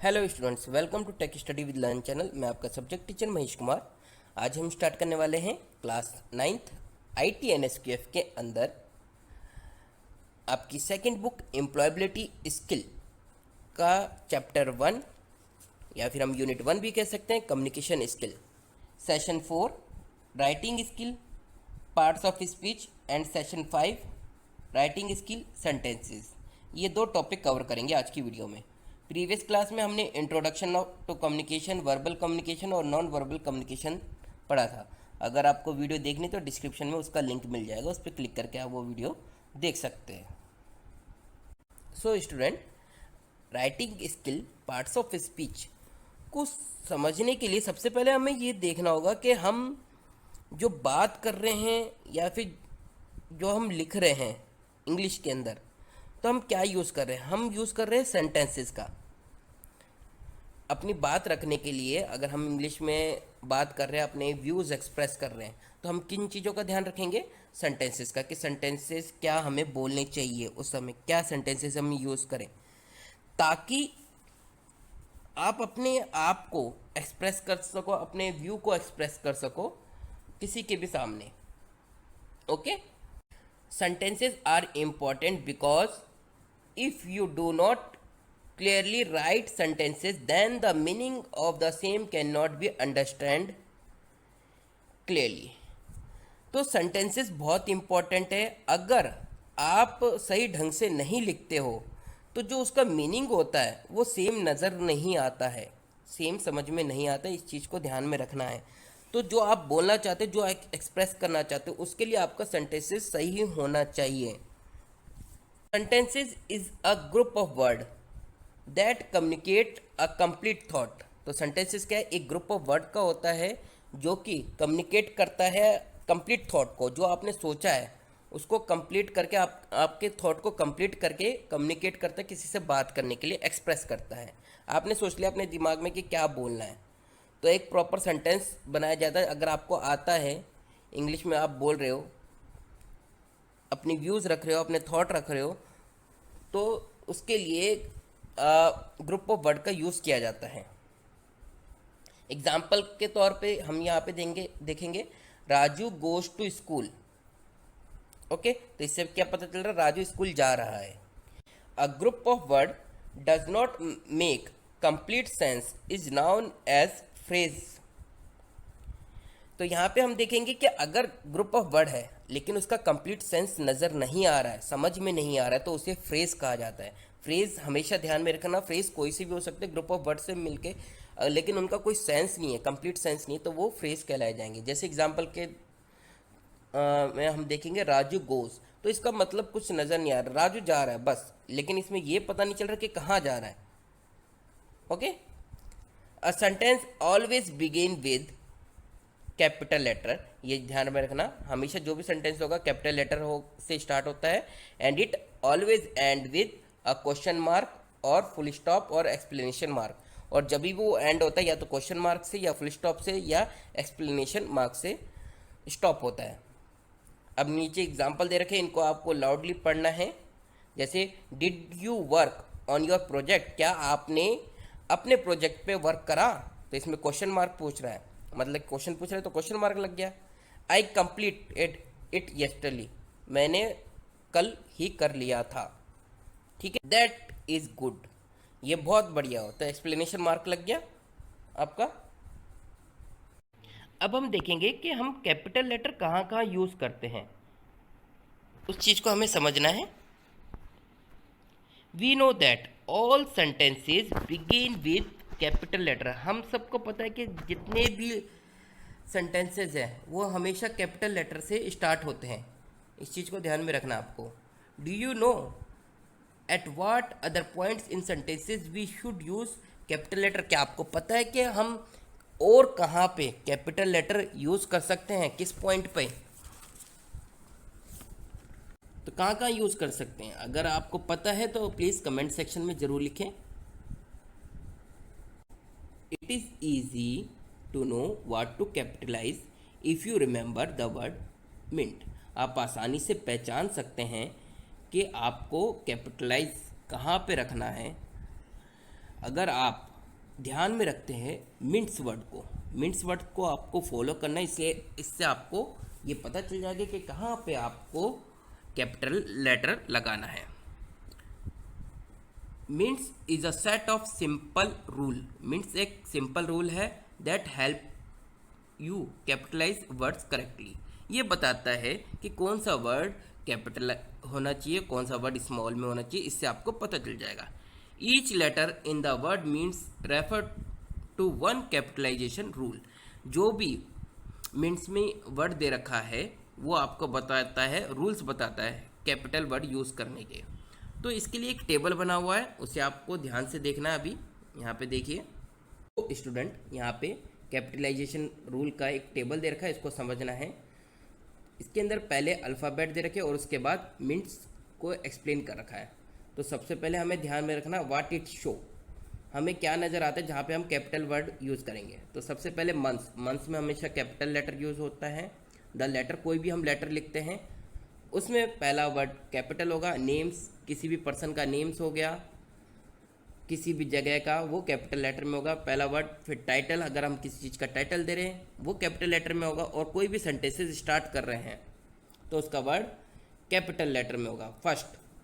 Hello students, welcome to tech study with learn channel. मैं आपका subject teacher Mahesh Kumar. आज हम स्टार्ट करने वाले हैं क्लास 9th ITNSQF के अंदर आपकी सेकंड बुक एम्प्लॉयबिलिटी स्किल का चैप्टर 1 या फिर हम यूनिट 1 भी कह सकते हैं, communication skill, session 4 writing skill, parts of speech and session 5 writing skill sentences. ये दो टॉपिक कवर करेंगे आज की वीडियो में। प्रीवियस क्लास में हमने introduction to communication, verbal communication और नॉन वर्बल कम्युनिकेशन पढ़ा था। अगर आपको वीडियो देखनी तो डिस्क्रिप्शन में उसका लिंक मिल जाएगा, उस पर क्लिक करके आप वो वीडियो देख सकते हैं। So student, writing skill, parts of speech को समझने के लिए सबसे पहले हमें ये देखना होगा कि हम जो बात कर रहे हैं या फिर जो हम लिख रहे हैं इंग्लिश के अंदर, तो हम क्या यूज़ कर रहे हैं। हम यूज़ कर रहे हैं सेंटेंसेस का। अपनी बात रखने के लिए अगर हम इंग्लिश में बात कर रहे हैं, अपने व्यूज़ एक्सप्रेस कर रहे हैं, तो हम किन चीज़ों का ध्यान रखेंगे? सेंटेंसेस का, कि सेंटेंसेस क्या हमें बोलने चाहिए, उस समय क्या सेंटेंसेस हम यूज़ करें, ताकि आप अपने आप को एक्सप्रेस कर सको, अपने व्यू को एक्सप्रेस कर सको किसी के भी सामने। Okay, sentences are important because if you do not clearly write sentences, then the meaning of the same cannot be understand clearly। तो sentences बहुत important है। अगर आप सही ढंग से नहीं लिखते हो तो जो उसका मीनिंग होता है वो सेम नज़र नहीं आता है, सेम समझ में नहीं आता है। इस चीज़ को ध्यान में रखना है। तो जो आप बोलना चाहते हो, जो एक्सप्रेस करना चाहते हो, उसके लिए आपका सेंटेंसेस सही होना चाहिए। Sentences is a group of word that communicate a complete thought. तो सेंटेंसेस क्या है? एक ग्रुप ऑफ वर्ड का होता है जो कि कम्युनिकेट करता है कंप्लीट थॉट को। जो आपने सोचा है उसको कंप्लीट करके आपके थॉट को कंप्लीट करके कम्युनिकेट करता है, किसी से बात करने के लिए एक्सप्रेस करता है। आपने सोच लिया अपने दिमाग में कि क्या बोलना है, तो एक प्रॉपर सेंटेंस बनाया जाता है। अगर आपको आता है, इंग्लिश में आप बोल रहे हो, अपनी व्यूज़ रख रहे हो, अपने थॉट रख रहे हो, तो उसके लिए ग्रुप ऑफ वर्ड का यूज़ किया जाता है। एग्जाम्पल के तौर पे हम यहाँ पे देखेंगे Raju goes to school. Okay, तो इससे क्या पता चल रहा है? राजू स्कूल जा रहा है। A group of word does not make complete sense is noun as phrase. तो यहाँ पे हम देखेंगे कि अगर ग्रुप ऑफ वर्ड है लेकिन उसका कंप्लीट सेंस नज़र नहीं आ रहा है, समझ में नहीं आ रहा है, तो उसे फ्रेज कहा जाता है। फ्रेज हमेशा ध्यान में रखना, फ्रेज कोई सी भी हो सकते हैं ग्रुप ऑफ वर्ड से मिलके, लेकिन उनका कोई सेंस नहीं है, कंप्लीट सेंस नहीं है, तो वो फ्रेज कहलाए जाएंगे। जैसे एग्जाम्पल के में हम देखेंगे राजू गोज, तो इसका मतलब कुछ नज़र नहीं आ रहा, राजू जा रहा है बस, लेकिन इसमें ये पता नहीं चल रहा कि कहाँ जा रहा है। Okay, a sentence always begin with capital letter. ये ध्यान में रखना, हमेशा जो भी सेंटेंस होगा कैपिटल लेटर हो से स्टार्ट होता है। And it always and with a question mark और फुल स्टॉप और एक्सप्लेनेशन मार्क। और जब भी वो एंड होता है या तो क्वेश्चन मार्क से, या फुल स्टॉप से, या एक्सप्लेनेशन मार्क से स्टॉप होता है। अब नीचे एग्जाम्पल दे रखे हैं, इनको आपको लाउडली पढ़ना है। जैसे did you work on your project, क्या आपने अपने प्रोजेक्ट पे वर्क करा? तो इसमें क्वेश्चन मार्क पूछ रहा है, मतलब क्वेश्चन पूछ रहा है तो क्वेश्चन मार्क लग गया। आई कंप्लीट इट यस्टरली, मैंने कल ही कर लिया था। ठीक है, दैट इज गुड, ये बहुत बढ़िया हो, तो एक्सप्लेनेशन मार्क लग गया आपका। अब हम देखेंगे कि हम कैपिटल लेटर कहाँ कहाँ यूज़ करते हैं, उस चीज़ को हमें समझना है। We know that all sentences begin with capital letter. हम सबको पता है कि जितने भी सेंटेंसेस हैं वो हमेशा कैपिटल लेटर से स्टार्ट होते हैं। इस चीज़ को ध्यान में रखना आपको। Do you know at what other points in sentences we should use capital letter? क्या आपको पता है कि हम और कहाँ पे कैपिटल लेटर यूज़ कर सकते हैं, किस पॉइंट पे? तो कहाँ कहाँ यूज़ कर सकते हैं? अगर आपको पता है तो प्लीज़ कमेंट सेक्शन में ज़रूर लिखें। It is easy to know what to capitalize if you remember the word mint. आप आसानी से पहचान सकते हैं कि आपको कैपिटलाइज कहाँ पे रखना है अगर आप ध्यान में रखते हैं मिन्स वर्ड को। मिन्स वर्ड को आपको फॉलो करना है, इसलिए इससे आपको ये पता चल जाएगा कि कहाँ पे आपको कैपिटल लेटर लगाना है। Mints is a set of simple rule. Mints एक सिंपल रूल है that help you capitalize words correctly. ये बताता है कि कौन सा वर्ड कैपिटल होना चाहिए, कौन सा वर्ड स्मॉल में होना चाहिए, इससे आपको पता चल जाएगा। Each letter in the word mints refer to one capitalization rule. जो भी मीन्स में वर्ड दे रखा है वो आपको बताता है, रूल्स बताता है कैपिटल वर्ड यूज़ करने के। तो इसके लिए एक टेबल बना हुआ है, उसे आपको ध्यान से देखना है। अभी यहाँ पे देखिए, तो स्टूडेंट यहाँ पे कैपिटलाइजेशन रूल का एक टेबल दे रखा है, इसको समझना है। इसके अंदर पहले अल्फ़ाबेट दे रखे और उसके बाद मिन्ट्स को एक्सप्लेन कर रखा है। तो सबसे पहले हमें ध्यान में रखना व्हाट इट शो, हमें क्या नज़र आता है जहाँ पे हम कैपिटल वर्ड यूज़ करेंगे। तो सबसे पहले मंथ्स, मंथ्स में हमेशा कैपिटल लेटर यूज़ होता है। द लेटर, कोई भी हम लेटर लिखते हैं उसमें पहला वर्ड कैपिटल होगा। नेम्स, किसी भी पर्सन का नेम्स हो गया, किसी भी जगह का, वो कैपिटल लेटर में होगा पहला वर्ड। फिर टाइटल, अगर हम किसी चीज़ का टाइटल दे रहे हैं वो कैपिटल लेटर में होगा। और कोई भी सेंटेंसेस स्टार्ट कर रहे हैं तो उसका वर्ड कैपिटल लेटर में होगा।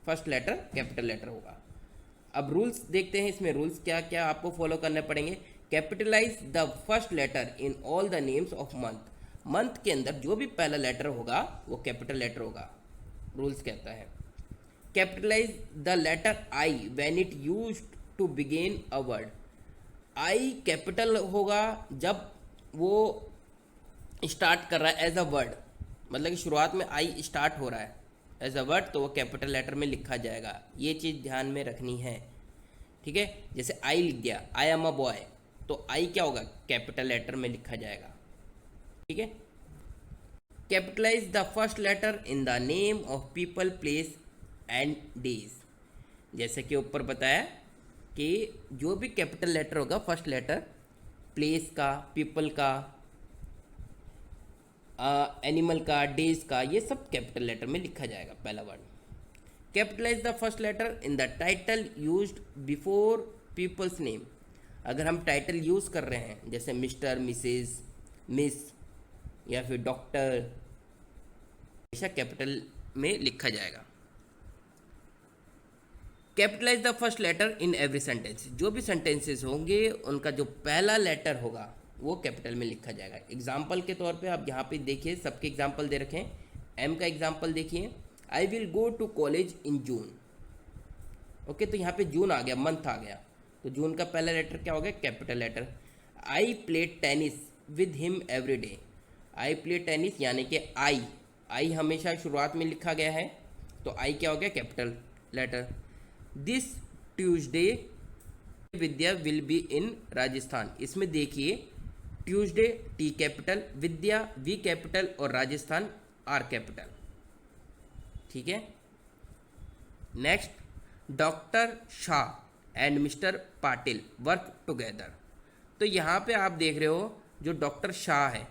फर्स्ट लेटर कैपिटल लेटर होगा। अब रूल्स देखते हैं, इसमें रूल्स क्या क्या आपको फॉलो करने पड़ेंगे। Capitalize the first letter in all the names of month. Month के अंदर जो भी पहला लेटर होगा वो कैपिटल लेटर होगा, रूल्स कहता है। Capitalize the letter I when it used to begin a word. I capital होगा जब वो स्टार्ट कर रहा है एज अ वर्ड, मतलब कि शुरुआत में आई स्टार्ट हो रहा है एज अ वर्ड, तो वो कैपिटल लेटर में लिखा जाएगा। ये चीज़ ध्यान में रखनी है, ठीक है। जैसे आई लिख दिया, आई एम अ बॉय, तो आई क्या होगा, कैपिटल लेटर में लिखा जाएगा, ठीक है। Capitalize the first letter in the name of people, place and days. जैसे कि ऊपर बताया कि जो भी कैपिटल लेटर होगा, फर्स्ट लेटर प्लेस का, पीपल का, एनिमल का, डेज का, ये सब कैपिटल लेटर में लिखा जाएगा पहला word. Capitalize the first letter in the title used before peoples name. अगर हम टाइटल यूज़ कर रहे हैं जैसे मिस्टर, मिसेस, मिस या फिर डॉक्टर, हमेशा कैपिटल में लिखा जाएगा। Capitalize the first letter in every sentence. जो भी सेंटेंसेस होंगे उनका जो पहला लेटर होगा वो कैपिटल में लिखा जाएगा। एग्जाम्पल के तौर पे आप यहाँ पे देखिए, सबके एग्जाम्पल दे रखे हैं। एम का एग्जाम्पल देखिए, I will go to college in June. Okay, तो यहाँ पे जून आ गया, मंथ आ गया, तो जून का पहला लेटर क्या हो गया, capital letter. I play tennis with him every day. I play tennis यानी कि आई हमेशा शुरुआत में लिखा गया है, तो आई क्या हो गया, capital letter. This Tuesday Vidya will be in Rajasthan. इसमें देखिए, Tuesday T capital, Vidya V capital और राजस्थान आर कैपिटल, ठीक है। Next, doctor Shah and mister Patil work together. तो यहाँ पे आप देख रहे हो जो डॉक्टर शाह है,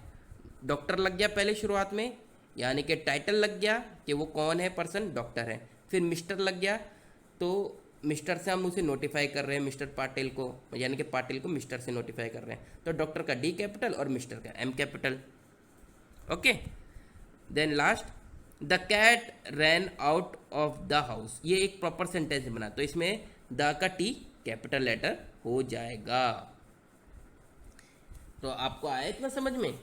डॉक्टर लग गया पहले शुरुआत में, यानी कि टाइटल लग गया कि वो कौन है, पर्सन डॉक्टर है। फिर मिस्टर लग गया, तो मिस्टर से हम उसे नोटिफाई कर रहे हैं, मिस्टर पाटिल को, यानी कि पाटिल को मिस्टर से नोटिफाई कर रहे हैं। तो डॉक्टर का डी कैपिटल और मिस्टर का M capital, okay. Then last, the cat ran out of the house. ये एक प्रॉपर सेंटेंस बना, तो इसमें द का टी कैपिटल लेटर हो जाएगा। तो आपको आया इतना समझ में?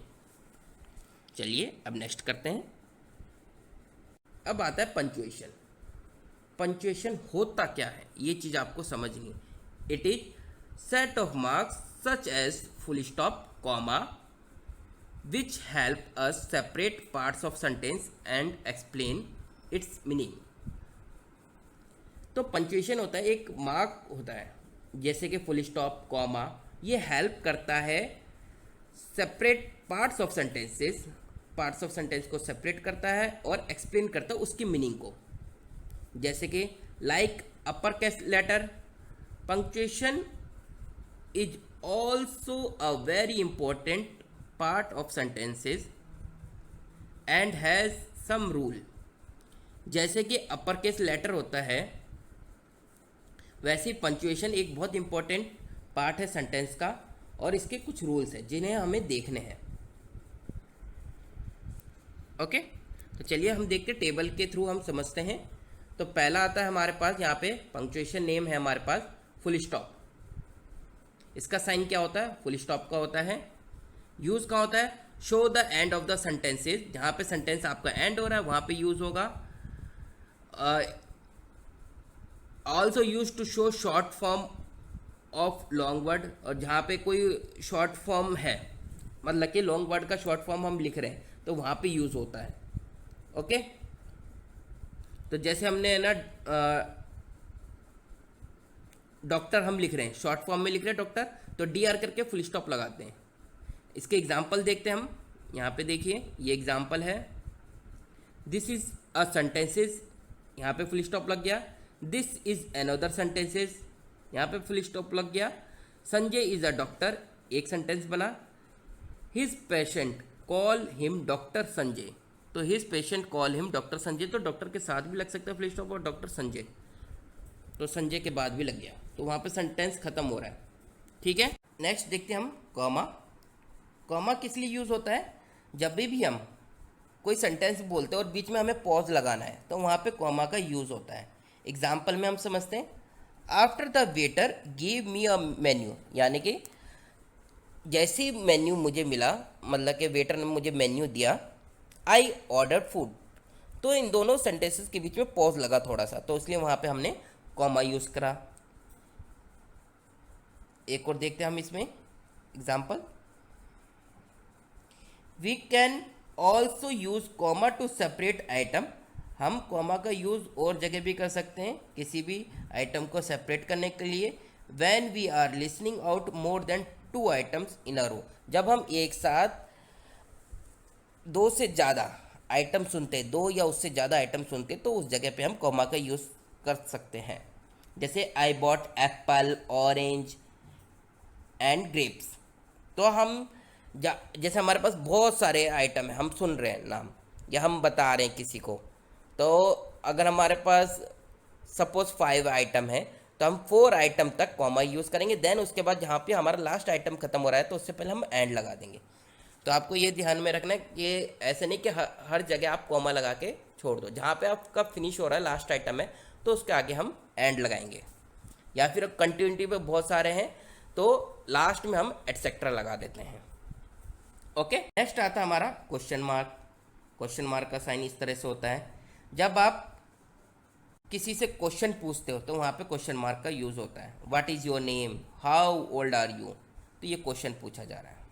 चलिए अब नेक्स्ट करते हैं। अब आता है पंचुएशन। पंचुएशन होता क्या है, ये चीज़ आपको समझनी है। It is set of marks such as full stop, comma, which help us separate parts of sentence and explain its meaning. तो पंचुएशन होता है, एक मार्क होता है, जैसे कि फुल स्टॉप, कॉमा, ये हेल्प करता है separate parts of sentences, parts of sentence को सेपरेट करता है और एक्सप्लेन करता है उसकी मीनिंग को। जैसे कि like upper case letter, punctuation is also a very important part of sentences and has some rule. जैसे कि अपर केस लेटर होता है, वैसे पंक्चुएशन एक बहुत इंपॉर्टेंट पार्ट है सेंटेंस का और इसके कुछ रूल्स हैं जिन्हें हमें देखने हैं। ओके, तो चलिए हम देखते हैं, टेबल के थ्रू हम समझते हैं। तो पहला आता है हमारे पास, यहाँ पे पंक्चुएशन नेम है हमारे पास फुल स्टॉप। इसका साइन क्या होता है? फुल स्टॉप का होता है। यूज का होता है show the end of the sentences, जहाँ पे सेंटेंस आपका एंड हो रहा है वहाँ पे यूज होगा। Also use to show short form of long word, और जहाँ पे कोई शॉर्ट फॉर्म है, मतलब कि लॉन्ग वर्ड का शॉर्ट फॉर्म हम लिख रहे हैं तो वहाँ पे यूज़ होता है। ओके, तो जैसे हमने है ना डॉक्टर हम लिख रहे हैं, शॉर्ट फॉर्म में लिख रहे हैं डॉक्टर, तो डी आर करके फुल स्टॉप लगाते हैं। इसके एग्जाम्पल देखते हैं हम। यहाँ पे देखिए, ये एग्जाम्पल है, दिस इज अ सेंटेंसेस, यहाँ पे फुल स्टॉप लग गया। दिस इज अनदर सेंटेंसेस, यहाँ पे फुल स्टॉप लग गया। संजय इज अ डॉक्टर, एक सेंटेंस बना। His patient call him doctor Sanjay, तो his patient call him doctor Sanjay, तो डॉक्टर के साथ भी लग सकता है फुल स्टॉप, और डॉक्टर संजय, तो संजय के बाद भी लग गया, तो वहाँ पे सेंटेंस खत्म हो रहा है। ठीक है, नेक्स्ट देखते हैं हम कॉमा। कॉमा किस लिए यूज़ होता है? जब भी हम कोई सेंटेंस बोलते हैं और बीच में हमें पॉज लगाना है तो वहाँ पे कॉमा का यूज़ होता है। एग्जाम्पल में हम समझते हैं, after the waiter give me a menu, यानी कि जैसे ही मेन्यू मुझे मिला, मतलब कि वेटर ने मुझे मेन्यू दिया, आई ऑर्डर फूड, तो इन दोनों सेंटेंसेस के बीच में पॉज लगा थोड़ा सा, तो इसलिए वहाँ पे हमने कॉमा यूज़ करा। एक और देखते हैं हम इसमें example, we can also use comma to separate item, हम कॉमा का यूज़ और जगह भी कर सकते हैं किसी भी आइटम को सेपरेट करने के लिए। When we are listening out more than 2 items in a row, जब हम एक साथ 2 से ज़्यादा आइटम सुनते, 2 या उससे ज़्यादा आइटम सुनते, तो उस जगह पे हम कॉमा का यूज़ कर सकते हैं। जैसे I bought Apple, orange and grapes, तो हम जैसे हमारे पास बहुत सारे आइटम है, हम सुन रहे हैं नाम या हम बता रहे हैं किसी को, तो अगर हमारे पास सपोज 5 आइटम है तो हम 4 आइटम तक कॉमा यूज़ करेंगे, देन उसके बाद जहाँ पे हमारा लास्ट आइटम खत्म हो रहा है तो उससे पहले हम एंड लगा देंगे। तो आपको ये ध्यान में रखना है कि ऐसे नहीं कि हर जगह आप कॉमा लगा के छोड़ दो, जहाँ पे आपका फिनिश हो रहा है लास्ट आइटम है तो उसके आगे हम एंड लगाएंगे, या फिर कंटिन्यूटी पे बहुत सारे हैं तो लास्ट में हम एटसेट्रा लगा देते हैं। ओके, नेक्स्ट आता है हमारा क्वेश्चन मार्क। क्वेश्चन मार्क का साइन इस तरह से होता है, जब आप किसी से क्वेश्चन पूछते हो तो वहाँ पे क्वेश्चन मार्क का यूज़ होता है। What is your name, how old are you, तो ये क्वेश्चन पूछा जा रहा है।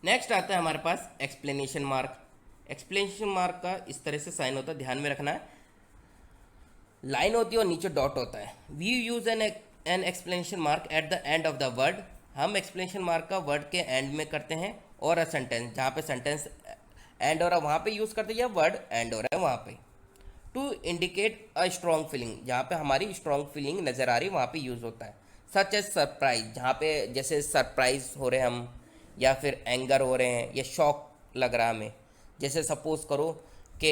नेक्स्ट आता है हमारे पास एक्सप्लेनेशन मार्क। एक्सप्लेनेशन मार्क का इस तरह से साइन होता है, ध्यान में रखना है, लाइन होती है और नीचे डॉट होता है। We use an explanation mark at the end of the word, हम एक्सप्लेनेशन मार्क का वर्ड के एंड में करते हैं, और अ सेंटेंस, जहाँ पे सेंटेंस एंड हो रहा है वहाँ पे यूज़ करते हैं, या वर्ड एंड हो रहा है वहाँ पे। To indicate a strong feeling, जहाँ पे हमारी स्ट्रॉन्ग फीलिंग नज़र आ रही है वहाँ पे यूज़ होता है। सच एज सरप्राइज, जहाँ पे जैसे सरप्राइज हो रहे हैं हम, या फिर एंगर हो रहे हैं, या शॉक लग रहा है हमें। जैसे सपोज करो कि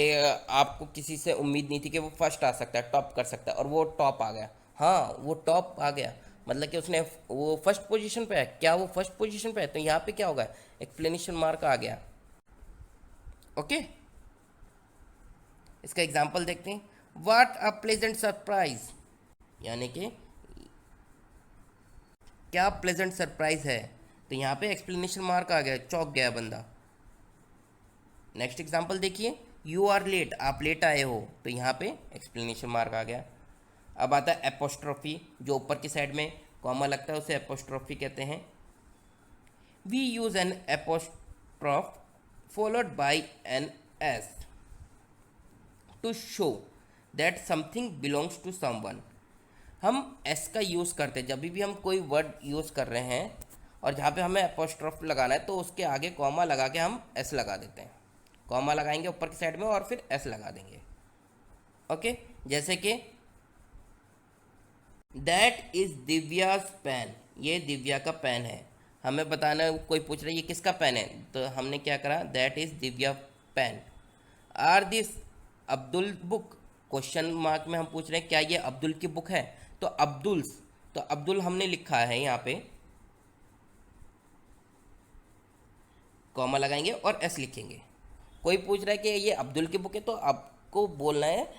आपको किसी से उम्मीद नहीं थी कि वो फर्स्ट आ सकता है, टॉप कर सकता है, और वो टॉप आ गया। हाँ, वो टॉप आ गया, मतलब कि उसने वो फर्स्ट पोजीशन पे है, क्या वो फर्स्ट पोजीशन पे है, तो यहाँ पे क्या होगा, एक्सप्लेनेशन मार्क आ गया। ओके, इसका एग्जाम्पल देखते हैं, व्हाट अ प्लेजेंट सरप्राइज, यानी कि क्या प्लेजेंट सरप्राइज है, तो यहाँ पे एक्सप्लेनेशन मार्क आ गया, चौंक गया बंदा। नेक्स्ट एग्जाम्पल देखिए, यू आर लेट, आप लेट आए हो, तो यहाँ पे एक्सप्लेनेशन मार्क आ गया। अब आता है एपोस्ट्रोफी, जो ऊपर की साइड में कॉमा लगता है उसे एपोस्ट्रोफी कहते हैं। We use an apostrophe followed by an S to show that something belongs to someone, हम एस का यूज़ करते हैं जब भी हम कोई वर्ड यूज़ कर रहे हैं और जहाँ पे हमें एपोस्ट्रोफ लगाना है तो उसके आगे कॉमा लगा के हम एस लगा देते हैं, कॉमा लगाएंगे ऊपर की साइड में और फिर एस लगा देंगे। ओके, जैसे कि दैट इज़ दिव्याज पेन, ये दिव्या का पेन है, हमें बताना है, कोई पूछ रहा है ये किसका पेन है, तो हमने क्या करा, that is Divya pen. Are this Abdul book, question mark में हम पूछ रहे हैं क्या ये अब्दुल की बुक है, तो अब्दुल्स तो अब्दुल हमने लिखा है यहाँ पे, कॉमा लगाएंगे और एस लिखेंगे। कोई पूछ रहा है कि ये अब्दुल की बुक है, तो आपको बोलना है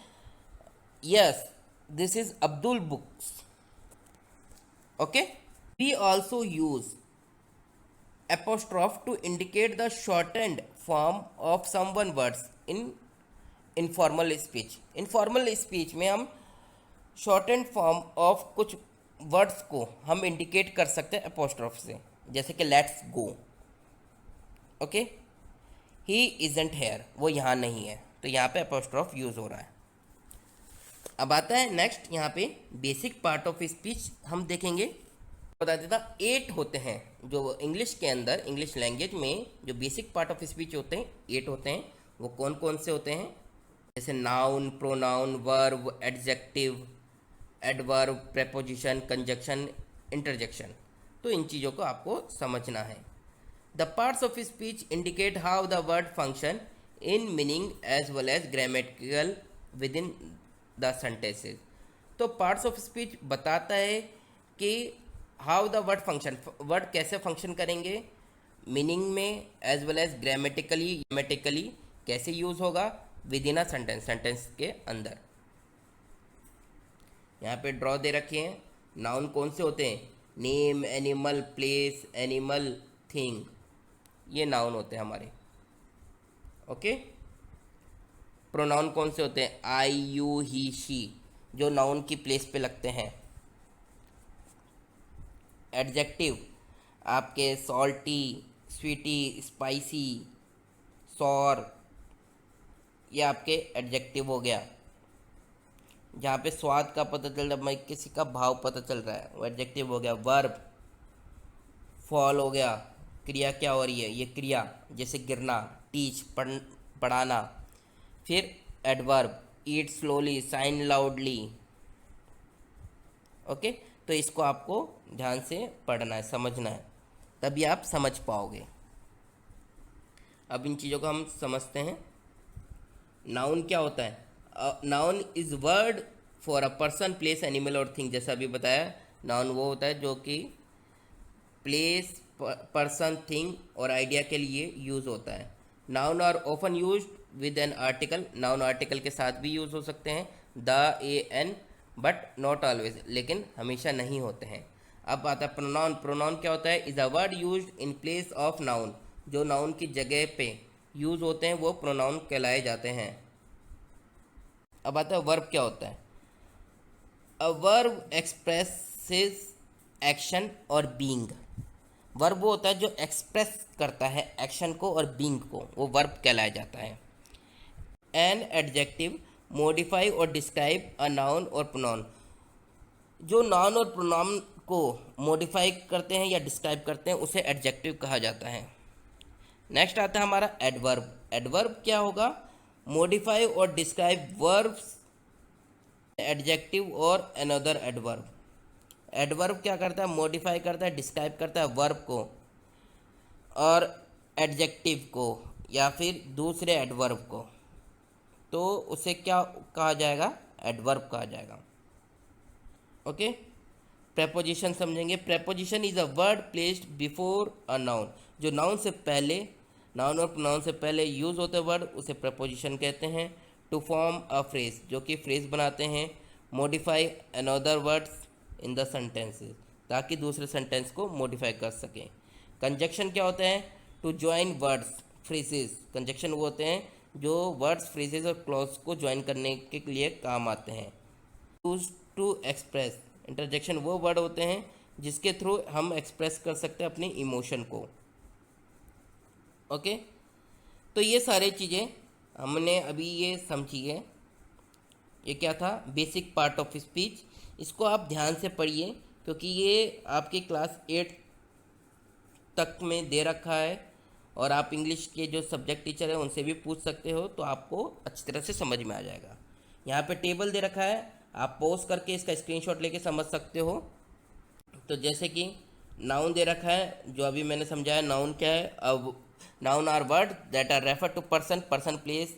yes this is Abdul books. Okay. We also use apostrophe to indicate the shortened form of someone words in informal speech। informal speech में हम shortened form of कुछ words को हम indicate कर सकते हैं apostrophe से, जैसे कि let's go। Okay. he isn't here, वो यहाँ नहीं है, तो यहाँ पे apostrophe यूज़ हो रहा है। अब आता है नेक्स्ट, यहाँ पे बेसिक पार्ट ऑफ स्पीच हम देखेंगे। बता देता 8 होते हैं जो इंग्लिश के अंदर, इंग्लिश लैंग्वेज में जो बेसिक पार्ट ऑफ स्पीच होते हैं 8 होते हैं। वो कौन कौन से होते हैं? जैसे noun, pronoun, verb, adjective, adverb, preposition, conjunction, interjection. तो इन चीज़ों को आपको समझना है। The parts of speech indicate how the word function in meaning as well as grammatical within the sentences. तो पार्ट्स ऑफ स्पीच बताता है कि how the word function, word कैसे फंक्शन करेंगे मीनिंग में, एज वेल एज ग्रामेटिकली कैसे use होगा within a sentence, sentence के अंदर। यहाँ पे ड्रॉ दे रखे हैं। नाउन कौन से होते हैं? Name, animal, place, animal, thing, ये नाउन होते हैं हमारे। ओके। प्रोनाउन कौन से होते हैं? आई, यू, ही, शी, जो नाउन की प्लेस पे लगते हैं। एडजेक्टिव आपके सॉल्टी, स्वीटी, स्पाइसी, सॉर, ये आपके एडजेक्टिव हो गया। जहाँ पे स्वाद का पता चल रहा है, किसी का भाव पता चल रहा है, वो एडजेक्टिव हो गया। वर्ब फॉल हो गया, क्रिया क्या हो रही है, ये क्रिया, जैसे गिरना, टीच, पढ़ाना। फिर एडवर्ब ईट स्लोली, साइन लाउडली। ओके। तो इसको आपको ध्यान से पढ़ना है, समझना है, तभी आप समझ पाओगे। अब इन चीज़ों को हम समझते हैं। नाउन क्या होता है? Noun is word for a person, place, animal और थिंग। जैसा अभी बताया, नाउन वो होता है जो कि प्लेस, पर्सन, थिंग और आइडिया के लिए यूज़ होता है। Noun are often use with an article, noun article के साथ भी यूज़ हो सकते हैं, the, a, an, but not always, लेकिन हमेशा नहीं होते हैं। अब आता है प्रोनाउन। प्रोनाउन क्या होता है? Is a word use in place of noun, जो नाउन की जगह पे यूज होते हैं वो प्रोनाउन कहलाए जाते हैं। अब आता है वर्ब क्या होता है? अ वर्ब एक्सप्रेसेस एक्शन और बीइंग। वर्ब वो होता है जो एक्सप्रेस करता है एक्शन को और बीइंग को, वो वर्ब कहलाया जाता है। एन एडजेक्टिव मॉडिफाई और डिस्क्राइब अ नाउन और प्रोनाउन, जो नाउन और प्रोनाउन को मॉडिफाई करते हैं या डिस्क्राइब करते हैं उसे एडजेक्टिव कहा जाता है। नेक्स्ट आता है हमारा एडवर्ब। एडवर्ब क्या होगा? मॉडिफाई और डिस्क्राइब वर्ब्स, एडजेक्टिव और अनदर एडवर्ब। एडवर्ब क्या करता है? मॉडिफाई करता है, डिस्क्राइब करता है वर्ब को और एडजेक्टिव को या फिर दूसरे एडवर्ब को, तो उसे क्या कहा जाएगा? एडवर्ब कहा जाएगा। ओके। प्रेपोजिशन समझेंगे। Preposition is a word placed before a noun, जो नाउन से पहले, नाउन और प्रोनाउन से पहले यूज होते वर्ड, उसे प्रेपोजिशन कहते हैं। टू फॉर्म अ फ्रेज, जो कि फ्रेज बनाते हैं। Modify another words in the sentences, ताकि दूसरे सेंटेंस को मॉडिफाई कर सकें। कंजक्शन क्या होता है? To join words, phrases. Conjunction वो होते हैं जो वर्ड्स, फ्रेजेस और क्लॉज को ज्वाइन करने के लिए काम आते हैं। यूज टू एक्सप्रेस, इंटरजेक्शन वो वर्ड होते हैं जिसके थ्रू हम एक्सप्रेस कर सकते हैं अपनी इमोशन को। ओके। तो ये सारी चीज़ें हमने अभी ये समझी है। ये क्या था? Basic part of speech. इसको आप ध्यान से पढ़िए क्योंकि ये आपके क्लास 8 तक में दे रखा है और आप इंग्लिश के जो सब्जेक्ट टीचर हैं उनसे भी पूछ सकते हो, तो आपको अच्छी तरह से समझ में आ जाएगा। यहाँ पे टेबल दे रखा है, आप पॉज करके इसका स्क्रीनशॉट लेके समझ सकते हो। तो जैसे कि नाउन दे रखा है, जो अभी मैंने समझाया, नाउन क्या है? अब noun are word that are refer to person, person, place,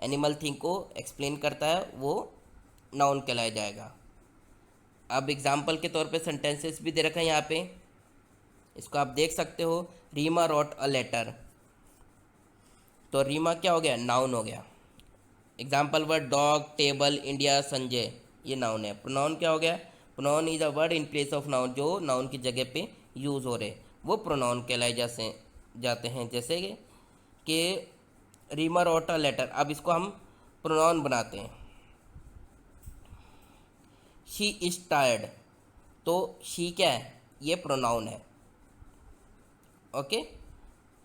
animal, thing को एक्सप्लेन करता है, वो नाउन कहलाया जाएगा। अब एग्जाम्पल के तौर पे सेंटेंसेस भी दे रखा है यहाँ पे, इसको आप देख सकते हो। रीमा रोट अ लेटर, तो रीमा क्या हो गया, नाउन हो गया। Example word dog, table, India, Sanjay, ये नाउन है। प्रोनाउन क्या हो गया, pronoun is a word in place of noun, जो नाउन की जगह पे यूज़ हो रहे वो प्रोनाउन कहलाए जाते हैं। जैसे कि रीमा रोट अ लेटर, अब इसको हम प्रोनाउन बनाते हैं। शी इज़ टायर्ड, तो शी क्या है, ये प्रोनाउन है। ओके,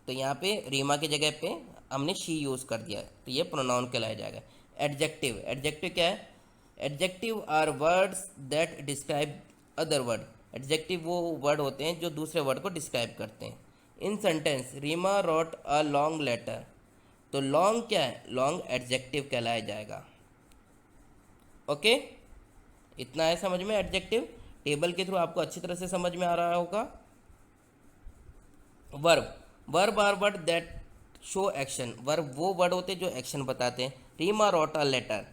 तो यहाँ पे रीमा की जगह पे हमने शी यूज़ कर दिया, तो ये प्रोनाउन कहलाया जाएगा। एडजेक्टिव, एडजेक्टिव क्या है, adjective are words that describe other word, adjective वो वर्ड होते हैं जो दूसरे वर्ड को डिस्क्राइब करते हैं। In sentence Reema wrote a long letter, तो लॉन्ग क्या है, लॉन्ग एडजेक्टिव कहलाया जाएगा। ओके, इतना है समझ में। एडजेक्टिव टेबल के थ्रू आपको अच्छी तरह से समझ में आ रहा होगा। Verb, verb are word that show action, verb वो वर्ड होते हैं जो एक्शन बताते हैं। Reema wrote a letter,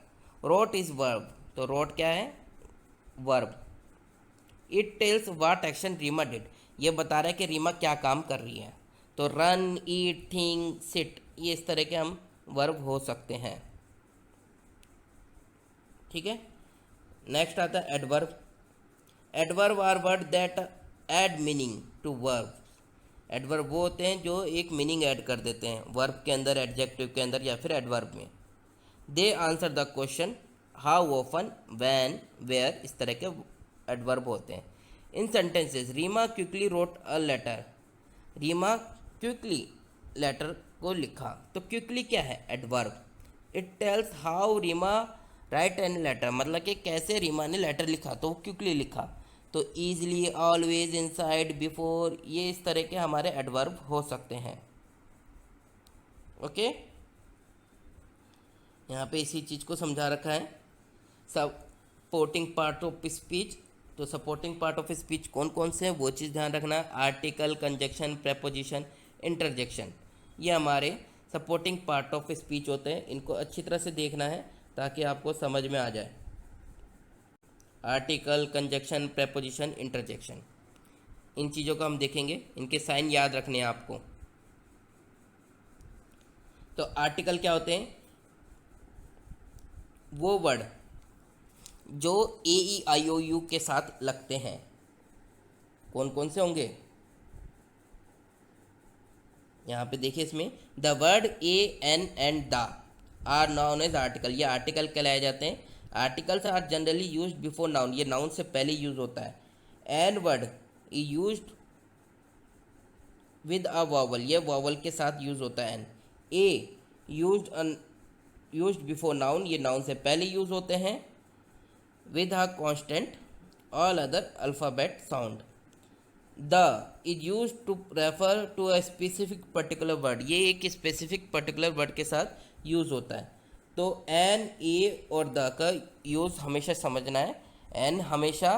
wrote is verb, तो रोट क्या है, verb. It tells what action Reema did, ये बता रहा है कि रीमा क्या काम कर रही है। तो रन, ईट, थिंक, सिट, ये इस तरह के हम वर्ब हो सकते हैं। ठीक है, नेक्स्ट आता है adverb. Adverb are word that add meaning to verb, adverb वो होते हैं जो एक मीनिंग ऐड कर देते हैं वर्ब के अंदर, एडजेक्टिव के अंदर या फिर एडवर्ब में। They answer the question, how often, when, where, इस तरह के एडवर्ब होते हैं। In sentences Reema quickly wrote a letter, Reema quickly letter को लिखा, तो क्विकली क्या है, adverb. It tells how Reema write an letter, मतलब कि कैसे रीमा ने लेटर लिखा, तो वो क्विकली लिखा। तो ईजिली, ऑलवेज, इनसाइड, बिफोर, ये इस तरह के हमारे एडवर्ब हो सकते हैं। ओके, यहाँ पे इसी चीज़ को समझा रखा है। सपोर्टिंग पार्ट ऑफ स्पीच, तो सपोर्टिंग पार्ट ऑफ स्पीच कौन कौन से हैं वो चीज़ ध्यान रखना। आर्टिकल, कंजक्शन, प्रेपोजिशन, इंटरजेक्शन, ये हमारे सपोर्टिंग पार्ट ऑफ स्पीच होते हैं। इनको अच्छी तरह से देखना है ताकि आपको समझ में आ जाए। आर्टिकल, कंजक्शन, प्रेपोजिशन, इंटरजेक्शन, इन चीज़ों को हम देखेंगे, इनके साइन याद रखने हैं आपको। तो आर्टिकल क्या होते हैं, वो वर्ड जो ए ई आई ओ यू के साथ लगते हैं। कौन कौन से होंगे, यहाँ पे देखिए, इसमें the word a an and the are known as article, ये आर्टिकल कहलाए जाते हैं। Articles are generally use before noun, ये नाउन से पहले यूज होता है। An word use with a vowel, ये वॉवल के साथ यूज होता है। An a use before noun, ये नाउन से पहले यूज होते हैं। With a consonant all other alphabet sound. The is use to refer to a specific particular word, ये एक स्पेसिफिक पर्टिकुलर वर्ड के साथ यूज़ होता है। तो एन, ए और द का यूज़ हमेशा समझना है। एन हमेशा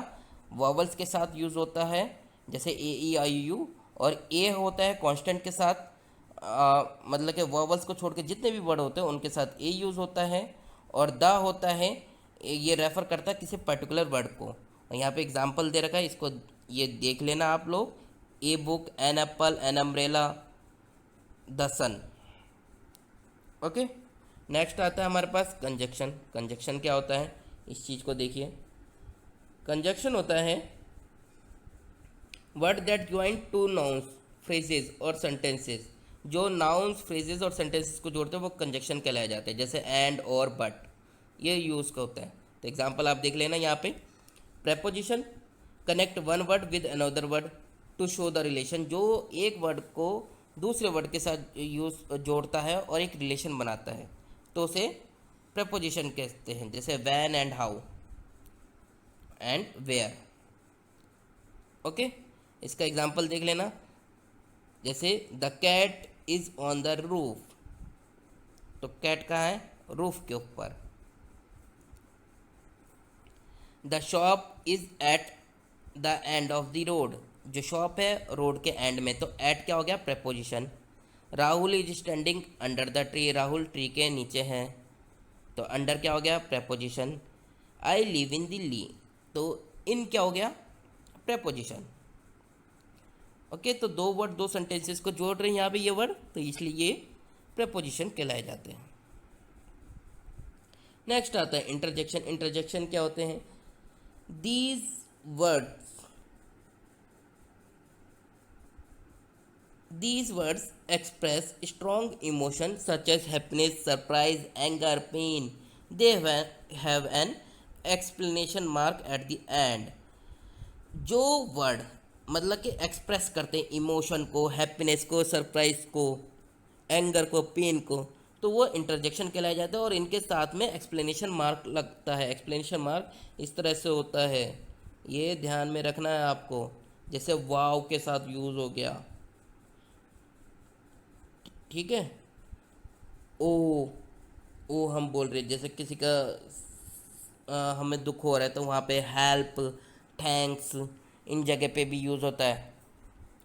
वॉवल्स के साथ यूज़ होता है, जैसे ए ई आई यू, और ए होता है कांस्टेंट के साथ, मतलब कि वॉवल्स को छोड़ के जितने भी वर्ड होते हैं उनके साथ ए यूज़ होता है। और द होता है, ये रेफ़र करता है किसी पर्टिकुलर वर्ड को। और यहाँ पे एग्जांपल दे रखा है, इसको ये देख लेना आप लोग। A book, an apple, an umbrella, the sun. Okay, next आता है हमारे पास कंजक्शन। कंजक्शन क्या होता है, इस चीज़ को देखिए। कंजक्शन होता है word that join two nouns, phrases और सेंटेंसेस, जो नाउन्स, फ्रेजेज और सेंटेंसेस को जोड़ते हैं वो कंजक्शन कहलाए जाते हैं। जैसे एंड और बट, ये यूज़ का होता है। तो एग्जांपल आप देख लेना यहाँ पे। Preposition connect one word with another word to show the relation, जो एक वर्ड को दूसरे वर्ड के साथ यूज जोड़ता है और एक रिलेशन बनाता है, तो उसे प्रेपोजिशन कहते हैं। जैसे when and how and where. Okay, इसका एग्जांपल देख लेना। जैसे the cat is on the roof, तो कैट कहाँ है, रूफ के ऊपर। The shop is at the end of the road, जो शॉप है रोड के एंड में, तो एट क्या हो गया, preposition. Rahul is standing under the tree, Rahul tree के नीचे है, तो अंडर क्या हो गया, प्रेपोजिशन। आई लिव इन दिल्ली, तो इन क्या हो गया, प्रेपोजिशन। ओके, तो दो वर्ड दो सेंटेंसेस को जोड़ रहे हैं यहाँ पे ये वर्ड, तो इसलिए ये प्रेपोजिशन कहलाए जाते हैं। नेक्स्ट आता है इंटरजेक्शन। इंटरजेक्शन क्या होते हैं, these words express strong emotion such as happiness, surprise, anger, pain. They have an explanation mark at the end. जो वर्ड मतलब कि एक्सप्रेस करते हैं इमोशन को, हैप्पीनेस को, सरप्राइज को, एंगर को, पेन को, तो वो इंटरजेक्शन कहलाया जाता है। और इनके साथ में एक्सप्लेनेशन मार्क लगता है। एक्सप्लेनेशन मार्क इस तरह से होता है, ये ध्यान में रखना है आपको। जैसे वाव के साथ यूज़ हो गया, ठीक है। ओ हम बोल रहे हैं, जैसे किसी का हमें दुख हो रहा है तो वहाँ पे हेल्प, थैंक्स, इन जगह पे भी यूज़ होता है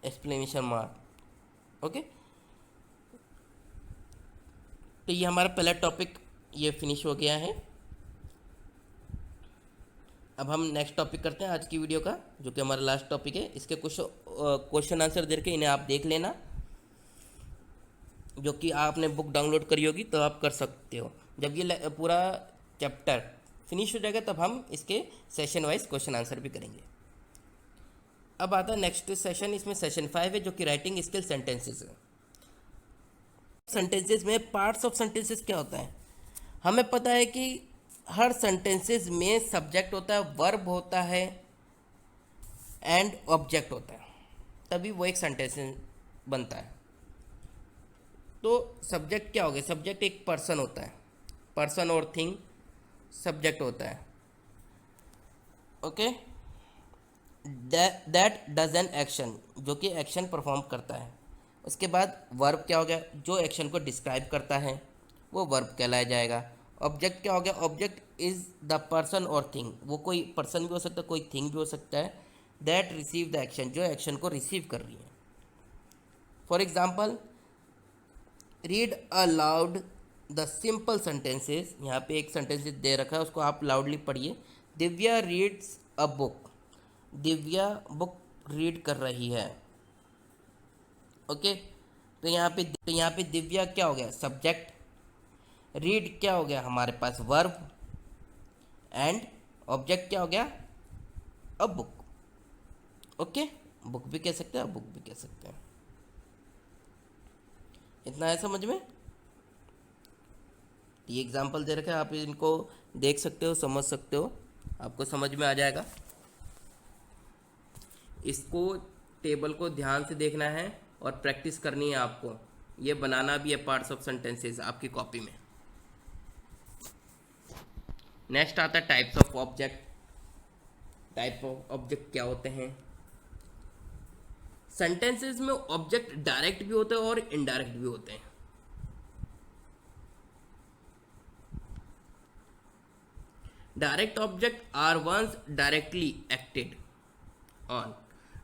एक्सप्लेनेशन मार्क। ओके, तो ये हमारा पहला टॉपिक ये फिनिश हो गया है। अब हम नेक्स्ट टॉपिक करते हैं आज की वीडियो का, जो कि हमारा लास्ट टॉपिक है। इसके कुछ क्वेश्चन आंसर दे के इन्हें आप देख लेना, जो कि आपने बुक डाउनलोड करी होगी तो आप कर सकते हो। जब ये पूरा चैप्टर फिनिश हो जाएगा तब हम इसके सेशन वाइज क्वेश्चन आंसर भी करेंगे। अब आता है नेक्स्ट सेशन, इसमें सेशन 5 है, जो कि राइटिंग स्किल सेंटेंसेस है। सेंटेंसेस में पार्ट्स ऑफ सेंटेंसेस क्या होता है, हमें पता है कि हर सेंटेंसेस में सब्जेक्ट होता है, वर्ब होता है एंड ऑब्जेक्ट होता है, तभी वो एक सेंटेंस बनता है। तो सब्जेक्ट क्या हो गया, सब्जेक्ट एक पर्सन होता है, पर्सन और थिंग सब्जेक्ट होता है। Okay, that does an action, जो कि एक्शन परफॉर्म करता है। उसके बाद वर्ब क्या हो गया, जो एक्शन को डिस्क्राइब करता है वो वर्ब कहलाया जाएगा। ऑब्जेक्ट क्या हो गया, ऑब्जेक्ट इज़ द पर्सन और थिंग, वो कोई पर्सन भी हो सकता है, कोई थिंग भी हो सकता है। दैट रिसीव द एक्शन, जो एक्शन को रिसीव कर रही है। For example, read aloud the simple sentences, यहाँ पे एक सेंटेंस दे रखा है, उसको आप लाउडली पढ़िए। Divya reads a book, Divya book read कर रही है। ओके, तो यहाँ पे दिव्या क्या हो गया, सब्जेक्ट, रीड क्या हो गया हमारे पास वर्ब, एंड ऑब्जेक्ट क्या हो गया, अ बुक। ओके, बुक भी कह सकते हैं, बुक भी कह सकते हैं। इतना है समझ में। ये एग्जाम्पल दे रखा है, आप इनको देख सकते हो, समझ सकते हो, आपको समझ में आ जाएगा। इसको टेबल को ध्यान से देखना है और प्रैक्टिस करनी है आपको। ये बनाना भी है पार्ट्स ऑफ सेंटेंसेस आपकी कॉपी में। नेक्स्ट आता है types of object. Type of object क्या होते हैं, सेंटेंसेस में ऑब्जेक्ट डायरेक्ट भी होते हैं और इनडायरेक्ट भी होते हैं। Direct object are ones directly acted on,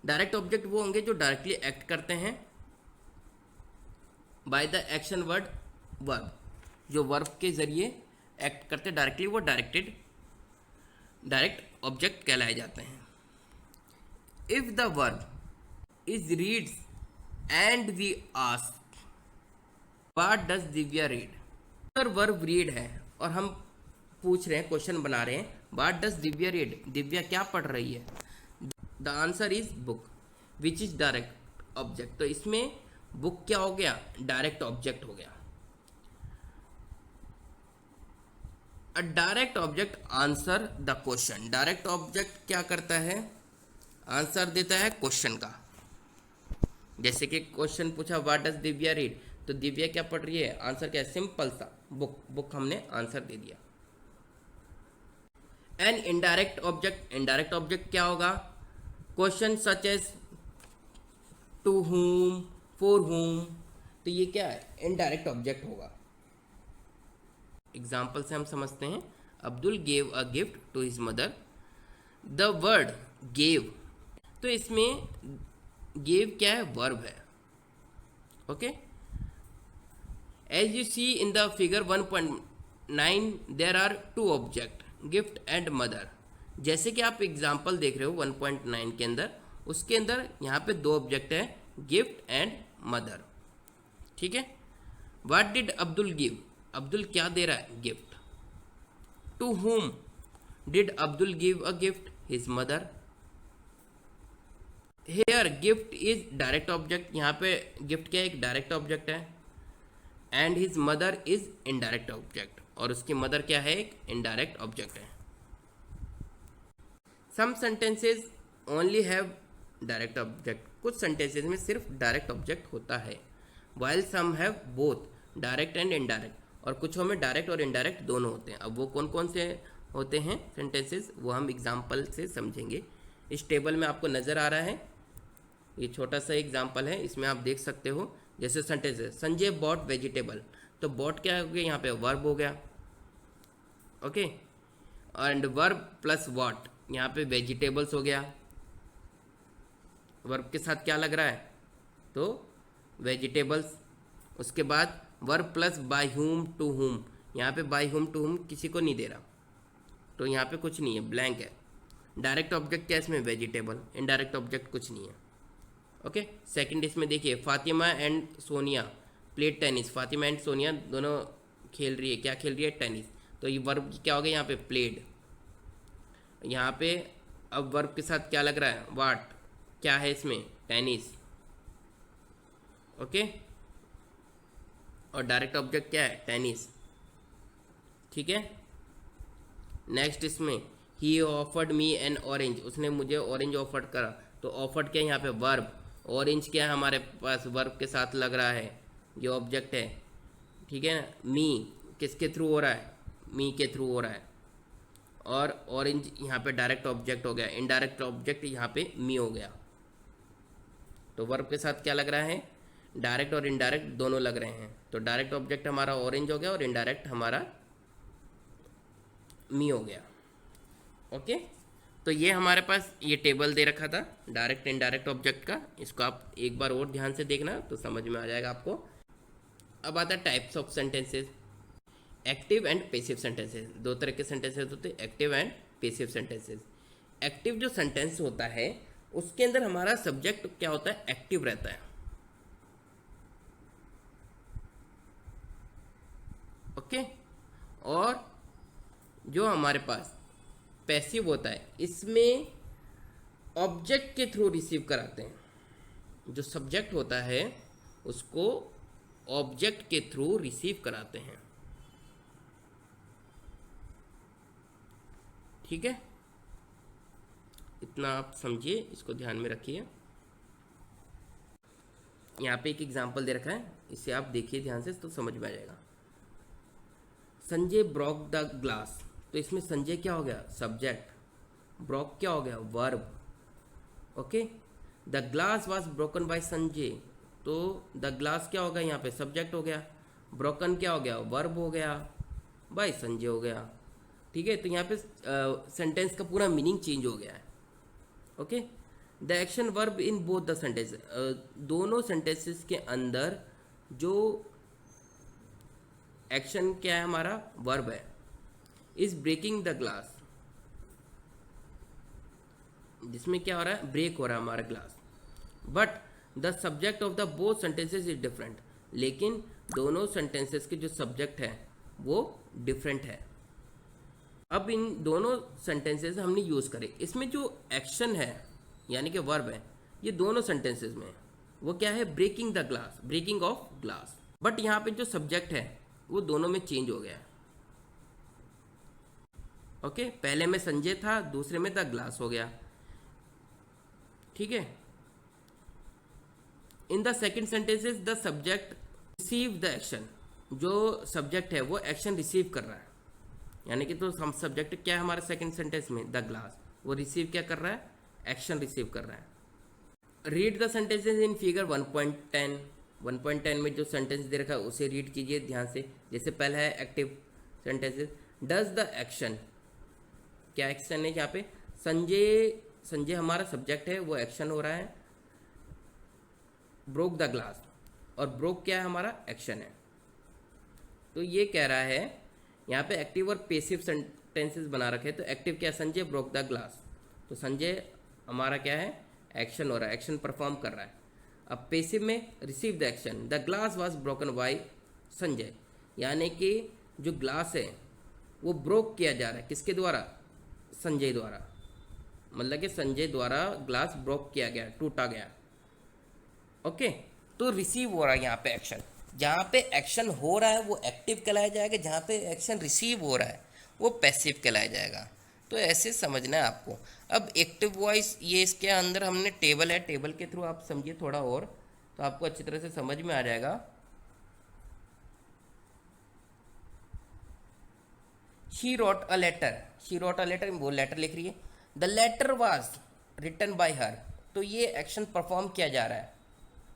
direct object वो होंगे जो डायरेक्टली एक्ट करते हैं by the action word verb, जो वर्ब के जरिए एक्ट करते डायरेक्टली, वो डायरेक्ट ऑब्जेक्ट कहलाए जाते हैं। If the verb is reads and we ask what does Divya read, अगर वर्ब रीड है और हम पूछ रहे हैं, क्वेश्चन बना रहे हैं, what does Divya read, Divya क्या पढ़ रही है, the answer is book which is direct object. तो इसमें बुक क्या हो गया, डायरेक्ट ऑब्जेक्ट हो गया। अ direct object answer the question, direct object क्या करता है, आंसर देता है क्वेश्चन का। जैसे कि क्वेश्चन पूछा व्हाट डज दिव्या रीड, तो दिव्या क्या पढ़ रही है, आंसर क्या है, सिंपल सा बुक, बुक हमने आंसर दे दिया। An indirect object, indirect object क्या होगा, question such as to whom, for whom, तो ये क्या है, इनडायरेक्ट ऑब्जेक्ट होगा। एग्जाम्पल से हम समझते हैं, Abdul gave a gift to his mother, the word gave, तो इसमें गेव क्या है, वर्ब है। Okay, as you see in the figure 1.9 there are two object, gift and mother, जैसे कि आप एग्जाम्पल देख रहे हो 1.9 के अंदर, उसके अंदर यहाँ पे दो ऑब्जेक्ट है, गिफ्ट एंड मदर। ठीक है, what did Abdul give, Abdul क्या दे रहा है, gift. To whom did Abdul give a gift, his mother. Here gift is direct object, यहाँ पे गिफ्ट क्या है, एक डायरेक्ट ऑब्जेक्ट है, and his mother is indirect object, और उसकी मदर क्या है, एक इनडायरेक्ट ऑब्जेक्ट है। Some sentences only have direct object, कुछ सेंटेंसेज में सिर्फ डायरेक्ट ऑब्जेक्ट होता है, while some have both direct and indirect, और कुछों में डायरेक्ट और इनडायरेक्ट दोनों होते हैं। अब वो कौन कौन से होते हैं सेंटेंसेज, वो हम एग्जाम्पल से समझेंगे। इस टेबल में आपको नज़र आ रहा है, ये छोटा सा एग्जाम्पल है, इसमें आप देख सकते हो। जैसे सेंटेंस है, संजय बॉट वेजिटेबल, तो बॉट क्या हो गया, यहाँ पे वर्ब हो गया, okay, and verb plus what, यहाँ पे वेजिटेबल्स हो गया, वर्ब के साथ क्या लग रहा है, तो वेजिटेबल्स। उसके बाद verb plus by whom to whom, यहाँ पे बाय हुम टू हुम किसी को नहीं दे रहा, तो यहाँ पे कुछ नहीं है, ब्लैंक है। डायरेक्ट ऑब्जेक्ट क्या है इसमें, वेजिटेबल, इनडायरेक्ट ऑब्जेक्ट कुछ नहीं है, ओके। सेकंड इसमें देखिए, Fatima and Sonia played tennis, Fatima and Sonia दोनों खेल रही है, क्या खेल रही है, टेनिस, तो ये वर्ब क्या हो गया यहाँ पे, प्लेड। यहाँ पे अब वर्ब के साथ क्या लग रहा है, वाट, क्या है इसमें, टेनिस, ओके, और डायरेक्ट ऑब्जेक्ट क्या है, टेनिस, ठीक है। नेक्स्ट इसमें, ही ऑफर्ड मी एन ऑरेंज, उसने मुझे ऑरेंज ऑफर्ड करा, तो ऑफर्ड क्या है यहाँ पे, वर्ब, ऑरेंज क्या है हमारे पास, वर्ब के साथ लग रहा है, ये ऑब्जेक्ट है, ठीक है ना। मी किसके थ्रू हो रहा है, मी के थ्रू हो रहा है, और ऑरेंज यहाँ पे डायरेक्ट ऑब्जेक्ट हो गया, इनडायरेक्ट ऑब्जेक्ट यहाँ पे मी हो गया, तो वर्ब के साथ क्या लग रहा है, डायरेक्ट और इनडायरेक्ट दोनों लग रहे हैं, तो डायरेक्ट ऑब्जेक्ट हमारा ऑरेंज हो गया और इनडायरेक्ट हमारा मी हो गया, ओके। तो ये हमारे पास ये टेबल दे रखा था डायरेक्ट इनडायरेक्ट ऑब्जेक्ट का, इसको आप एक बार और ध्यान से देखना तो समझ में आ जाएगा आपको। अब आता है types of sentences, active and passive sentences. दो तरह के सेंटेंसेस होते हैं, active and passive sentences. Active जो सेंटेंस होता है उसके अंदर हमारा सब्जेक्ट क्या होता है, एक्टिव रहता है, ओके। और जो हमारे पास पैसिव होता है इसमें ऑब्जेक्ट के थ्रू रिसीव कराते हैं, जो सब्जेक्ट होता है उसको ऑब्जेक्ट के थ्रू रिसीव कराते हैं, ठीक है। इतना आप समझिए, इसको ध्यान में रखिए। यहाँ पे एक एग्जांपल दे रखा है, इसे आप देखिए ध्यान से तो समझ में आ जाएगा। संजय ब्रोक द ग्लास, तो इसमें संजय क्या हो गया, सब्जेक्ट, ब्रोक क्या हो गया, verb, okay. The glass was broken by Sanjay, तो द ग्लास क्या हो गया यहाँ पे, सब्जेक्ट हो गया, ब्रोकन क्या हो गया, वर्ब हो गया, बाय संजय हो गया, ठीक है। तो यहाँ पे सेंटेंस का पूरा मीनिंग चेंज हो गया है, okay. The action verb in both the sentence, दोनों सेंटेंसेस के अंदर जो एक्शन क्या है हमारा, वर्ब है, इज ब्रेकिंग द ग्लास, जिसमें क्या हो रहा है, ब्रेक हो रहा है हमारा glass, but the subject of the both sentences is different, लेकिन दोनों सेंटेंसेस के जो सब्जेक्ट है वो डिफरेंट है। अब इन दोनों सेंटेंसेस हमने यूज करे, इसमें जो एक्शन है यानी कि वर्ब है, ये दोनों सेंटेंसेस में वो क्या है, breaking the glass, breaking of glass, but यहाँ पे जो सब्जेक्ट है वो दोनों में चेंज हो गया है, ओके। पहले में संजय था, दूसरे में द ग्लास हो गया, ठीक है। In the second sentences the subject receive the action, जो सब्जेक्ट है वो एक्शन रिसीव कर रहा है, यानी कि तो हम सब्जेक्ट क्या है हमारे सेकेंड सेंटेंस में, द ग्लास, वो रिसीव क्या कर रहा है, एक्शन रिसीव कर रहा है। Read the sentences in figure 1.10, 1.10 में जो सेंटेंस दे रखा है उसे रीड कीजिए ध्यान से। जैसे पहला है active sentences, does the action, क्या एक्शन है यहाँ पे, संजय, संजय हमारा सब्जेक्ट है, वो एक्शन हो रहा है, ब्रोक द ग्लास, और ब्रोक क्या है हमारा, एक्शन है। तो ये कह रहा है यहाँ पे एक्टिव और पैसिव टेंसेस बना रखे। तो एक्टिव क्या है, संजय ब्रोक द ग्लास, तो संजय हमारा क्या है, एक्शन हो रहा है, एक्शन परफॉर्म कर रहा है। अब पेसिव में receive the action, the glass was broken by Sanjay, यानी कि जो ग्लास है वो ब्रोक किया जा रहा है, किसके द्वारा, संजय द्वारा, मतलब कि संजय द्वारा ग्लास ब्रोक किया गया, टूटा गया। ओके, तो रिसीव हो रहा है यहाँ पे एक्शन, जहाँ पे एक्शन हो रहा है वो एक्टिव कहलाया जाएगा, जहाँ पे एक्शन रिसीव हो रहा है वो पैसिव कहलाया जाएगा। तो ऐसे समझना है आपको। अब एक्टिव वॉइस, ये इसके अंदर हमने टेबल है, टेबल के थ्रू आप समझिए थोड़ा और, तो आपको अच्छी तरह से समझ में आ जाएगा। She wrote a letter, she wrote a letter, वो लेटर लिख रही है, the letter was written by her, तो ये एक्शन परफॉर्म किया जा रहा है,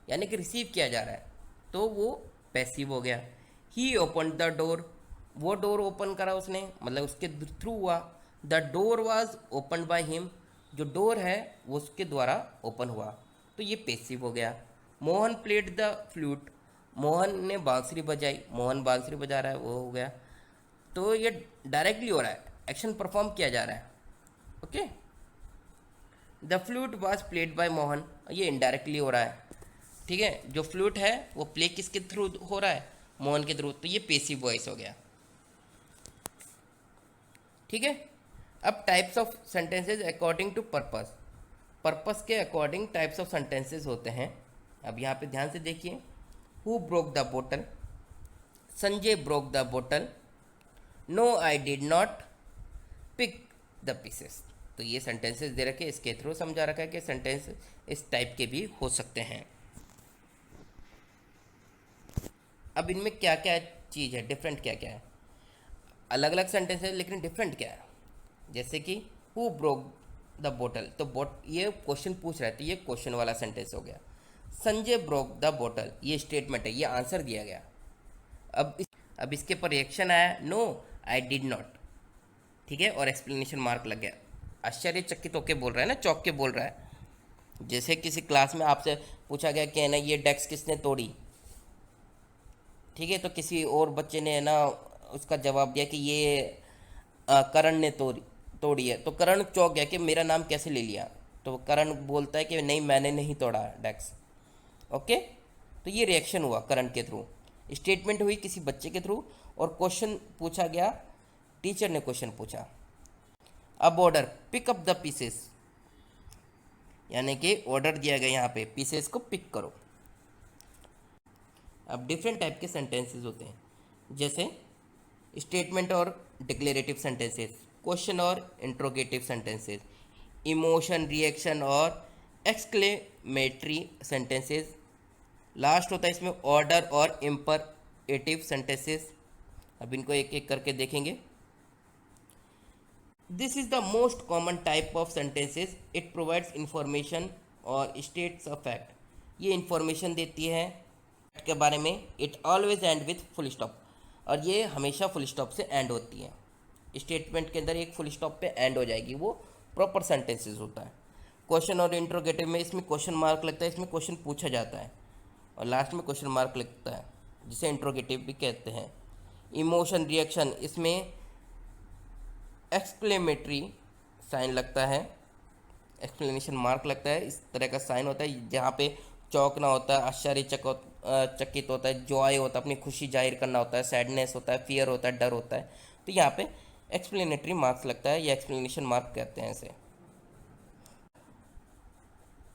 यानी कि रिसीव किया जा रहा है, तो वो पैसिव हो गया। ही ओपन द डोर, वो डोर ओपन करा उसने, मतलब उसके थ्रू हुआ। The door was open by him, जो डोर है वो उसके द्वारा ओपन हुआ, तो ये पैसिव हो गया। Mohan played the flute, Mohan ने बांसुरी बजाई, मोहन बांसुरी बजा रहा है, वो हो गया। तो ये डायरेक्टली हो रहा है, एक्शन परफॉर्म किया जा रहा है। Okay, the flute was played by Mohan, ये इनडायरेक्टली हो रहा है। ठीक है, जो फ्लूट है वो प्ले किसके थ्रू हो रहा है, मोहन के थ्रू, तो ये पेसिव वॉइस हो गया। ठीक है, अब types of sentences according to purpose, purpose के अकॉर्डिंग टाइप्स ऑफ सेंटेंसेस होते हैं। अब यहाँ पे ध्यान से देखिए, who broke the bottle, Sanjay broke the bottle, no I did not pick the pieces, तो ये सेंटेंसेस दे रखे, इसके थ्रू समझा रखा है कि सेंटेंस इस टाइप के भी हो सकते हैं। अब इनमें क्या क्या चीज़ है, डिफरेंट क्या क्या है, अलग अलग सेंटेंस है लेकिन डिफरेंट क्या है। जैसे कि हु ब्रोक द बोटल, तो ये क्वेश्चन पूछ रहा है, तो ये क्वेश्चन वाला सेंटेंस हो गया। संजय ब्रोक द बोटल, ये स्टेटमेंट है, ये आंसर दिया गया। अब इसके पर रिएक्शन आया, नो आई डिड नॉट, ठीक है, और एक्सप्लेनेशन मार्क लग गया। आश्चर्यचकित होके बोल रहा है ना, चौंक के बोल रहा है। जैसे किसी क्लास में आपसे पूछा गया कि है ना ये डेस्क किसने तोड़ी, ठीक है, तो किसी और बच्चे ने है ना उसका जवाब दिया कि ये करण ने तोड़ी है, तो करण चौंक गया कि मेरा नाम कैसे ले लिया, तो करण बोलता है कि नहीं मैंने नहीं तोड़ा डेस्क। ओके, तो ये रिएक्शन हुआ करण के थ्रू, स्टेटमेंट हुई किसी बच्चे के थ्रू, और क्वेश्चन पूछा गया, टीचर ने क्वेश्चन पूछा। अब order pick up the pieces, यानी कि ऑर्डर दिया गया यहाँ पे पीसेस को पिक करो। अब डिफरेंट टाइप के सेंटेंसेस होते हैं, जैसे स्टेटमेंट और डिक्लेरेटिव सेंटेंसेस, क्वेश्चन और इंट्रोगेटिव सेंटेंसेस, इमोशन रिएक्शन और एक्सक्लेमेटरी सेंटेंसेस, लास्ट होता है इसमें ऑर्डर और इम्परेटिव सेंटेंसेस। अब इनको एक एक करके देखेंगे। This is the most common type of sentences, it provides information और स्टेट्स अ फैक्ट, ये इंफॉर्मेशन देती है के बारे में। It always and with full stop, और ये हमेशा फुल स्टॉप से एंड होती है। स्टेटमेंट के अंदर एक फुल स्टॉप पे एंड हो जाएगी, वो प्रॉपर सेंटेंसेस होता है। क्वेश्चन और इंट्रोगेटिव में इसमें क्वेश्चन मार्क लगता है, इसमें क्वेश्चन पूछा जाता है और लास्ट में क्वेश्चन मार्क लगता है, जिसे इंट्रोगेटिव भी कहते हैं। इमोशन रिएक्शन, इसमें एक्सक्लेमेटरी साइन लगता है, एक्सप्लेनेशन मार्क लगता है, इस तरह का साइन होता है जहाँ पे चौंकना होता है, आश्चर्यचकित होता है, जॉय होता है, अपनी खुशी जाहिर करना होता है, सैडनेस होता है, फियर होता है, डर होता है, तो यहाँ पे एक्सप्लेनेटरी मार्क्स लगता है या एक्सप्लेनेशन मार्क कहते हैं इसे।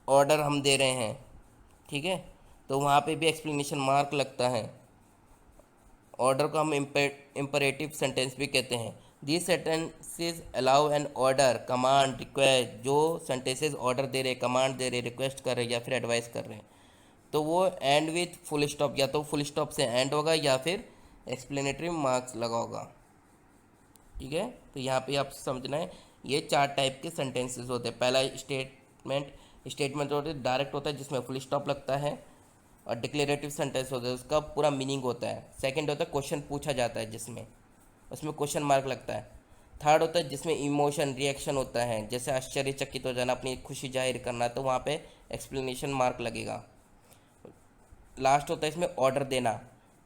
ऑर्डर हम दे रहे हैं, ठीक है, तो वहाँ पे भी एक्सप्लेनेशन मार्क लगता है। ऑर्डर को हम इम्परेटिव सेंटेंस भी कहते हैं। These sentences allow an order, command, request, जो सेंटेंसेज ऑर्डर दे रहे, कमांड दे रहे, रिक्वेस्ट कर रहे या फिर एडवाइस कर रहे हैं, तो वो एंड विथ फुल स्टॉप, या तो फुल स्टॉप से एंड होगा या फिर एक्सप्लेनेटरी मार्क्स लगा होगा। ठीक है, तो यहाँ पे आप समझना है, ये 4 टाइप के सेंटेंसेस होते हैं। पहला स्टेटमेंट होता है डायरेक्ट होता है जिसमें फुल स्टॉप लगता है, और डिक्लेरेटिव सेंटेंस होता है उसका पूरा मीनिंग होता है। सेकंड होता है क्वेश्चन पूछा जाता है जिसमें उसमें क्वेश्चन मार्क लगता है। थर्ड होता है जिसमें इमोशन रिएक्शन होता है, जैसे आश्चर्यचकित हो जाना, अपनी खुशी जाहिर करना, तो वहाँ पे एक्सप्लेनेशन मार्क लगेगा। लास्ट होता है इसमें ऑर्डर देना,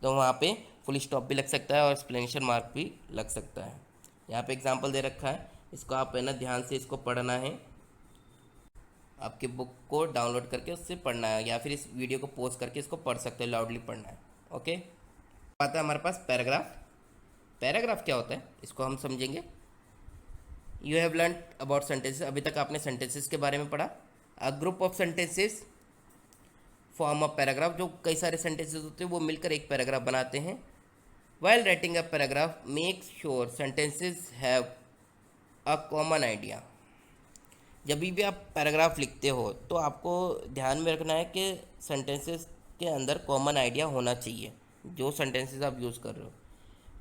तो वहाँ पे फुल स्टॉप भी लग सकता है और एक्सप्लेनेशन मार्क भी लग सकता है। यहाँ पे एग्जांपल दे रखा है, इसको आप है ना ध्यान से इसको पढ़ना है, आपकी बुक को डाउनलोड करके उससे पढ़ना है, या फिर इस वीडियो को पॉज करके इसको पढ़ सकते हो, लाउडली पढ़ना है। ओके, आता है हमारे पास पैराग्राफ। पैराग्राफ क्या होता है इसको हम समझेंगे। You have learn about sentences, अभी तक आपने सेंटेंसेस के बारे में पढ़ा। अ group of sentences form a paragraph, जो कई सारे सेंटेंसेस होते हैं वो मिलकर एक पैराग्राफ बनाते हैं। While writing a paragraph make sure sentences have a common idea. जब भी आप पैराग्राफ लिखते हो तो आपको ध्यान में रखना है कि सेंटेंसेस के अंदर कॉमन आइडिया होना चाहिए जो सेंटेंसेस आप यूज़ कर रहे हो।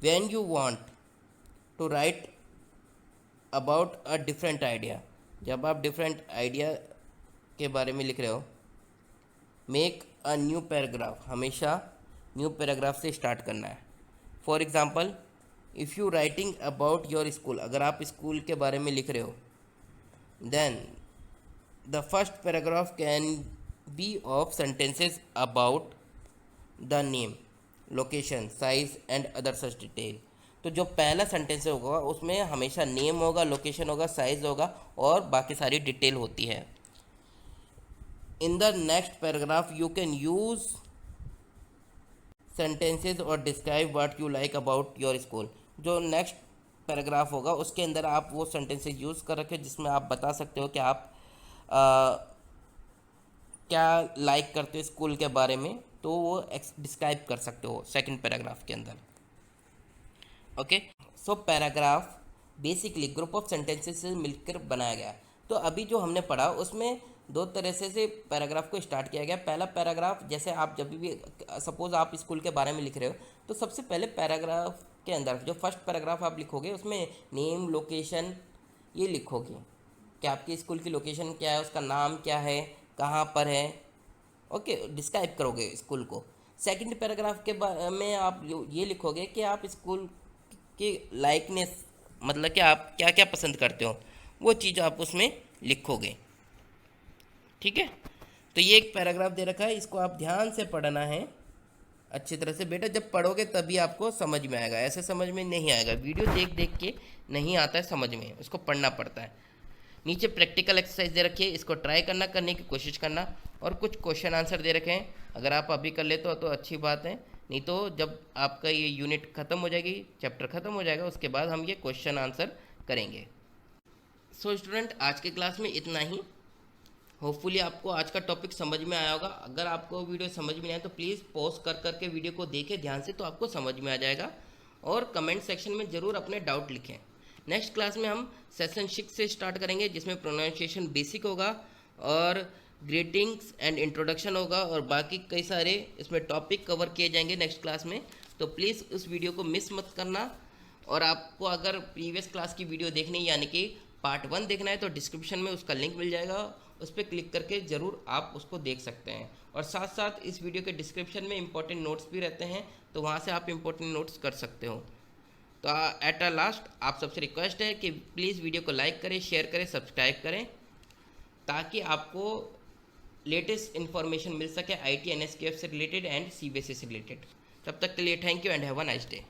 When you want to write about a different idea, जब आप डिफरेंट आइडिया के बारे में लिख रहे हो, मेक अ न्यू पैराग्राफ, हमेशा न्यू पैराग्राफ से स्टार्ट करना है। For example, if you writing about your school, अगर आप स्कूल के बारे में लिख रहे हो, then the first paragraph can be of sentences about the name, location, size and other such detail। तो जो पहला सेंटेंस होगा उसमें हमेशा नेम होगा, लोकेशन होगा, साइज होगा और बाकी सारी डिटेल होती है। In the next paragraph you can use sentences और describe what you like about your school. जो नेक्स्ट पैराग्राफ होगा उसके अंदर आप वो सेंटेंसेज यूज़ कर रखे जिसमें आप बता सकते हो कि आप क्या लाइक करते हो स्कूल के बारे में, तो वो डिस्क्राइब कर सकते हो सेकंड पैराग्राफ के अंदर। Okay, so paragraph basically group of sentences से मिलकर बनाया गया। तो अभी जो हमने पढ़ा उसमें दो तरह से पैराग्राफ को स्टार्ट किया गया। पहला पैराग्राफ, जैसे आप जब भी सपोज आप स्कूल के बारे में लिख रहे हो तो सबसे पहले पैराग्राफ के अंदर जो फर्स्ट पैराग्राफ आप लिखोगे उसमें नेम, लोकेशन ये लिखोगे कि आपके स्कूल की लोकेशन क्या है, उसका नाम क्या है, कहाँ पर है। ओके, डिस्क्राइब करोगे स्कूल को। सेकंड पैराग्राफ के में आप ये लिखोगे कि आप स्कूल की लाइकनेस, मतलब कि आप क्या क्या पसंद करते हो, वो चीज़ आप उसमें लिखोगे। ठीक है, तो ये एक पैराग्राफ दे रखा है, इसको आप ध्यान से पढ़ना है अच्छी तरह से। बेटा जब पढ़ोगे तभी आपको समझ में आएगा, ऐसे समझ में नहीं आएगा। वीडियो देख देख के नहीं आता है समझ में, उसको पढ़ना पड़ता है। नीचे प्रैक्टिकल एक्सरसाइज दे रखी है, इसको ट्राई करना, करने की कोशिश करना, और कुछ क्वेश्चन आंसर दे रखे हैं। अगर आप अभी कर लेते हो तो अच्छी बात है, नहीं तो जब आपका ये यूनिट ख़त्म हो जाएगी, चैप्टर ख़त्म हो जाएगा, उसके बाद हम ये क्वेश्चन आंसर करेंगे। सो स्टूडेंट, आज के क्लास में इतना ही। होपफुली आपको आज का टॉपिक समझ में आया होगा। अगर आपको वीडियो समझ में नहीं आया तो प्लीज़ पॉज कर करके वीडियो को देखें ध्यान से, तो आपको समझ में आ जाएगा। और कमेंट सेक्शन में ज़रूर अपने डाउट लिखें। नेक्स्ट क्लास में हम सेशन 6 से स्टार्ट करेंगे, जिसमें प्रोनाउंसिएशन बेसिक होगा और ग्रीटिंग्स एंड इंट्रोडक्शन होगा, और बाकी कई सारे इसमें टॉपिक कवर किए जाएंगे नेक्स्ट क्लास में। तो प्लीज़ उस वीडियो को मिस मत करना। और आपको अगर प्रीवियस क्लास की वीडियो देखनी यानी कि पार्ट 1 देखना है तो डिस्क्रिप्शन में उसका लिंक मिल जाएगा, उस पर क्लिक करके ज़रूर आप उसको देख सकते हैं। और साथ साथ इस वीडियो के डिस्क्रिप्शन में इंपॉर्टेंट नोट्स भी रहते हैं, तो वहाँ से आप इंपॉर्टेंट नोट्स कर सकते हो। तो एट अ लास्ट आप सबसे रिक्वेस्ट है कि प्लीज़ वीडियो को लाइक करें, शेयर करें, सब्सक्राइब करें, ताकि आपको लेटेस्ट इन्फॉर्मेशन मिल सके IT NSQF से रिलेटेड एंड CBSE से रिलेटेड। तब तक के लिए thank you and have a nice day.